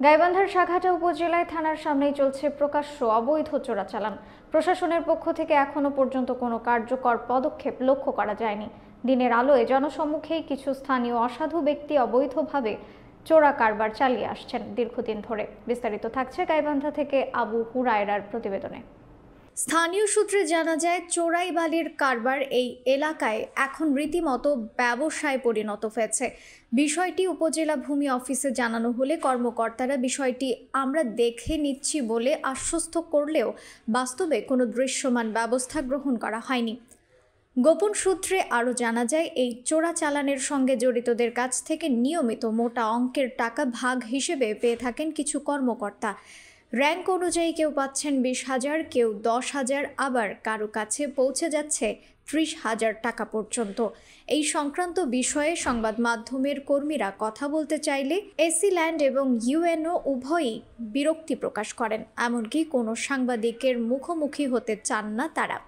গাইবান্ধার সাঘাটা উপজেলায় থানার সামনেই চলছে প্রকাশ্য অবৈধ চোরাচালান। প্রশাসনের পক্ষ থেকে এখনো পর্যন্ত কোনো কার্যকর পদক্ষেপ লক্ষ্য করা যায়নি। দিনের আলোয় জনসম্মুখেই কিছু স্থানীয় অসাধু ব্যক্তি অবৈধভাবে চোরা কারবার চালিয়ে আসছেন দীর্ঘদিন ধরে। বিস্তারিত থাকছে গাইবান্ধা থেকে আবু হুরায়রার প্রতিবেদনে। স্থানীয় সূত্রে জানা যায়, চোরাই বালির কারবার এই এলাকায় এখন রীতিমতো ব্যবসায় পরিণত হয়েছে। বিষয়টি উপজেলা ভূমি অফিসে জানানো হলে কর্মকর্তারা বিষয়টি আমরা দেখে নিচ্ছি বলে আশ্বস্ত করলেও বাস্তবে কোনো দৃশ্যমান ব্যবস্থা গ্রহণ করা হয়নি। গোপন সূত্রে আরও জানা যায়, এই চোরাচালানের সঙ্গে জড়িতদের কাছ থেকে নিয়মিত মোটা অঙ্কের টাকা ভাগ হিসেবে পেয়ে থাকেন কিছু কর্মকর্তা। র্যাঙ্ক অনুযায়ী কেউ পাচ্ছেন 20,000, কেউ 10,000, আবার কারো কাছে পৌঁছে যাচ্ছে 30,000 টাকা পর্যন্ত। এই সংক্রান্ত বিষয়ে সংবাদ মাধ্যমের কর্মীরা কথা বলতে চাইলে এসি ল্যান্ড এবং ইউএনও উভয়ই বিরক্তি প্রকাশ করেন। এমনকি কোনো সাংবাদিকের মুখোমুখি হতে চান না তারা।